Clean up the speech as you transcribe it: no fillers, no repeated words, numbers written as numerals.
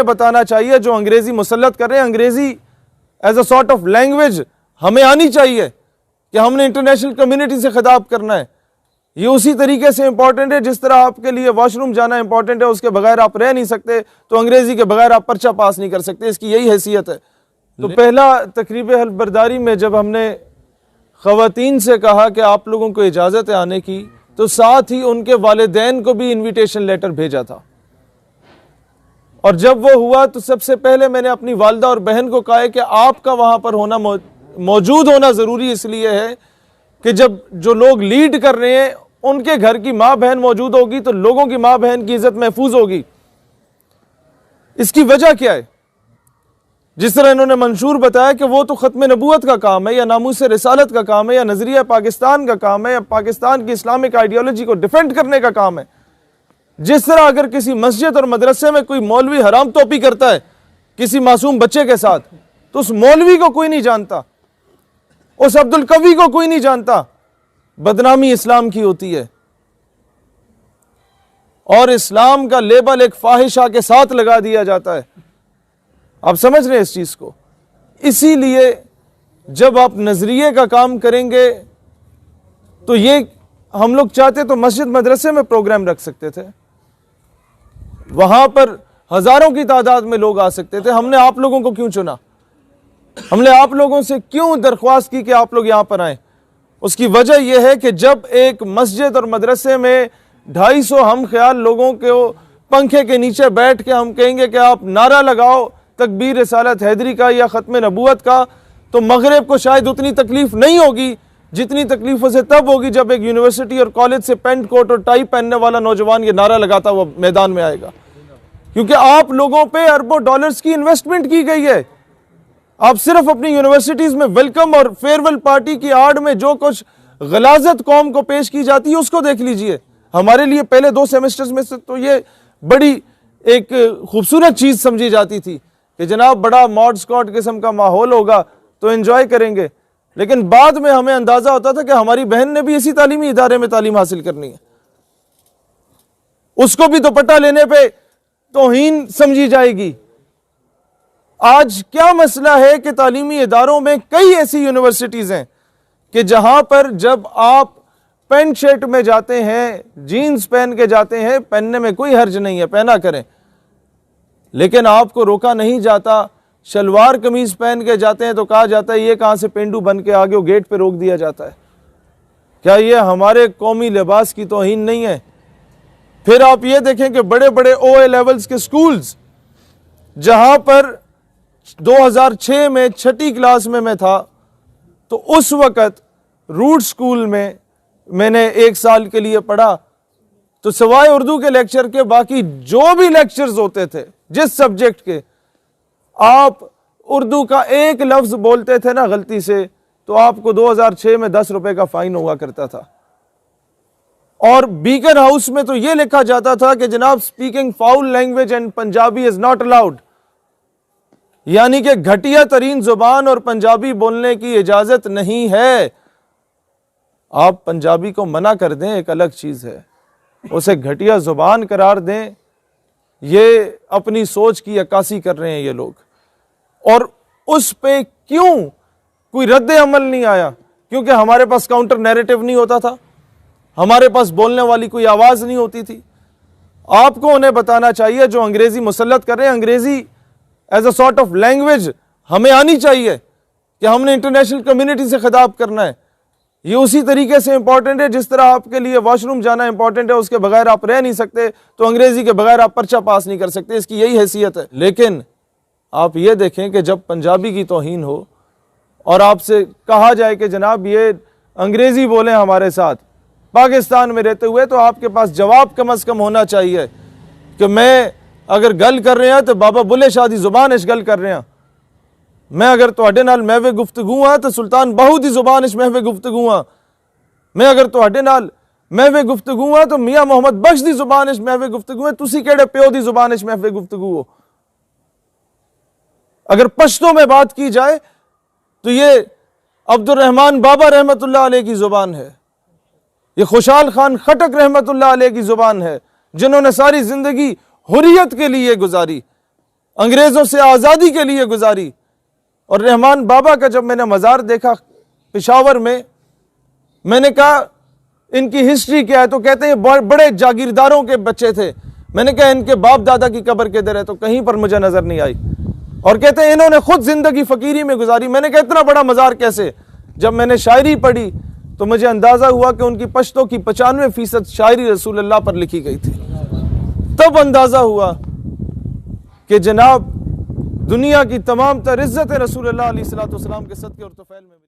बताना चाहिए जो अंग्रेजी मुसल्लत कर रहे हैं, अंग्रेजी as a sort of language हमें आनी चाहिए कि हमने इंटरनेशनल कम्युनिटी से खिताब करना है। ये उसी तरीके से इंपॉर्टेंट है जिस तरह आपके लिए वॉशरूम जाना इंपॉर्टेंट है, उसके बगैर आप रह नहीं सकते, तो अंग्रेजी के बगैर आप पर्चा पास नहीं कर सकते, इसकी यही हैसियत है। तो पहला तकरीब हल्फबरदारी में जब हमने ख़वातीन से कहा कि आप लोगों को इजाज़त है आने की, तो साथ ही उनके वालिदैन को भी इन्विटेशन लेटर भेजा था। और जब वो हुआ तो सबसे पहले मैंने अपनी वालदा और बहन को कहा है कि आपका वहाँ पर होना मौजूद होना ज़रूरी इसलिए है कि जब जो लोग लीड कर रहे हैं उनके घर की माँ बहन मौजूद होगी तो लोगों की माँ बहन की इज्जत महफूज होगी। इसकी वजह क्या है? जिस तरह इन्होंने मंशूर बताया कि वो तो ख़त्म नबूवत का काम है या नामूस रिसालत का काम है या नज़रिया पाकिस्तान का काम है या पाकिस्तान की इस्लामिक आइडियोलॉजी को डिफेंड करने का काम है। जिस तरह अगर किसी मस्जिद और मदरसे में कोई मौलवी हराम टोपी करता है किसी मासूम बच्चे के साथ, तो उस मौलवी को कोई नहीं जानता, उस अब्दुल कवी को कोई नहीं जानता। बदनामी इस्लाम की होती है और इस्लाम का लेबल एक फाहिशा के साथ लगा दिया जाता है। आप समझ रहे हैं इस चीज को? इसीलिए जब आप नजरिए का काम करेंगे तो ये हम लोग चाहते तो मस्जिद मदरसे में प्रोग्राम रख सकते थे, वहां पर हजारों की तादाद में लोग आ सकते थे। हमने आप लोगों को क्यों चुना? हमने आप लोगों से क्यों दरख्वास्त की कि आप लोग यहां पर आए? उसकी वजह यह है कि जब एक मस्जिद और मदरसे में 250 हम ख्याल लोगों को पंखे के नीचे बैठ के हम कहेंगे कि आप नारा लगाओ तकबीर रिसालत हैदरी का या ख़त्म नबूवत का, तो मगरिब को शायद उतनी तकलीफ नहीं होगी जितनी तकलीफ उसे तब होगी जब एक यूनिवर्सिटी और कॉलेज से पेंट कोट और टाई पहनने वाला नौजवान ये नारा लगाता हुआ मैदान में आएगा। क्योंकि आप लोगों पे अरबों डॉलर्स की इन्वेस्टमेंट की गई है। आप सिर्फ अपनी यूनिवर्सिटीज में वेलकम और फेयरवेल पार्टी की आड़ में जो कुछ गलाजत कौम को पेश की जाती है उसको देख लीजिए। हमारे लिए पहले 2 सेमेस्टर्स में से तो ये बड़ी एक खूबसूरत चीज समझी जाती थी कि जनाब बड़ा मॉड स्कॉट किस्म का माहौल होगा तो एंजॉय करेंगे, लेकिन बाद में हमें अंदाजा होता था कि हमारी बहन ने भी इसी तालीमी इदारे में तालीम हासिल करनी है, उसको भी दुपट्टा लेने पे तौहीन समझी जाएगी। आज क्या मसला है कि तालीमी इदारों में कई ऐसी यूनिवर्सिटीज हैं कि जहां पर जब आप पेंट शर्ट में जाते हैं, जीन्स पहन के जाते हैं, पहनने में कोई हर्ज नहीं है, पहना करें, लेकिन आपको रोका नहीं जाता। शलवार कमीज पहन के जाते हैं तो कहा जाता है ये कहां से पेंडू बन के आ गए, गेट पे रोक दिया जाता है। क्या ये हमारे कौमी लिबास की तौहीन नहीं है? फिर आप ये देखें कि बड़े बड़े OA लेवल्स के स्कूल्स, जहां पर 2006 में 6ठी क्लास में मैं था, तो उस वक़्त रूट स्कूल में मैंने 1 साल के लिए पढ़ा, तो सिवाय उर्दू के लेक्चर के बाकी जो भी लेक्चर्स होते थे जिस सब्जेक्ट के, आप उर्दू का एक लफ्ज बोलते थे ना गलती से तो आपको 2006 में 10 रुपए का फाइन हुआ करता था। और बीकन हाउस में तो यह लिखा जाता था कि जनाब speaking foul language and Punjabi is not allowed, यानी कि घटिया तरीन जुबान और पंजाबी बोलने की इजाजत नहीं है। आप पंजाबी को मना कर दें एक अलग चीज है, उसे घटिया जुबान करार दें, ये अपनी सोच की अक्कासी कर रहे हैं ये लोग। और उस पे क्यों कोई रद्द अमल नहीं आया? क्योंकि हमारे पास काउंटर नैरेटिव नहीं होता था, हमारे पास बोलने वाली कोई आवाज नहीं होती थी। आपको उन्हें बताना चाहिए जो अंग्रेजी मुसल्लत कर रहे हैं, अंग्रेजी as a sort of language हमें आनी चाहिए कि हमने इंटरनेशनल कम्युनिटी से खिताब करना है। ये उसी तरीके से इंपॉर्टेंट है जिस तरह आपके लिए वॉशरूम जाना इंपॉर्टेंट है, उसके बगैर आप रह नहीं सकते, तो अंग्रेजी के बगैर आप पर्चा पास नहीं कर सकते, इसकी यही हैसियत है। लेकिन आप ये देखें कि जब पंजाबी की तौहीन हो और आपसे कहा जाए कि जनाब ये अंग्रेजी बोलें हमारे साथ पाकिस्तान में रहते हुए, तो आपके पास जवाब कम अज कम होना चाहिए कि मैं अगर गल कर रहे हैं तो बाबा बुले शाह दी जुबान इस गल कर रहे हैं, मैं अगर तुहाडे नाल महवे गुफ्तगू हाँ तो सुल्तान बाहू दी जुबान इस महवे गुफ्तगू हाँ, मैं अगर तुहाडे नाल महवे गुफ्तगू हाँ तो मियाँ मोहम्मद बख्श दी जुबान इस महवे गुफ्तगू है, तुसी केड़े प्यो दी जुबान इस महवे गुफ्तगू हो। अगर पश्तो में बात की जाए तो ये अब्दुल रहमान बाबा रहमतुल्लाह अलैह की जुबान है, ये खुशहाल खान खटक रहमतुल्लाह अलैह की जुबान है, जिन्होंने सारी जिंदगी हुर्रियत के लिए गुजारी। अंग्रेजों से आज़ादी के लिए गुजारी। और रहमान बाबा का जब मैंने मज़ार देखा पेशावर में, मैंने कहा इनकी हिस्ट्री क्या है, तो कहते हैं बड़े जागीरदारों के बच्चे थे। मैंने कहा इनके बाप दादा की कब्र किधर है, तो कहीं पर मुझे नजर नहीं आई। और कहते हैं इन्होंने खुद जिंदगी फकीरी में गुजारी। मैंने कहा इतना बड़ा मज़ार कैसे? जब मैंने शायरी पढ़ी तो मुझे अंदाजा हुआ कि उनकी पश्तों की 95% शायरी रसूलुल्लाह पर लिखी गई थी। तब अंदाजा हुआ कि जनाब दुनिया की तमाम तर इज्जत रसूलुल्लाह अलैहिस्सलातु वस्सलाम के सदके और तोफैल में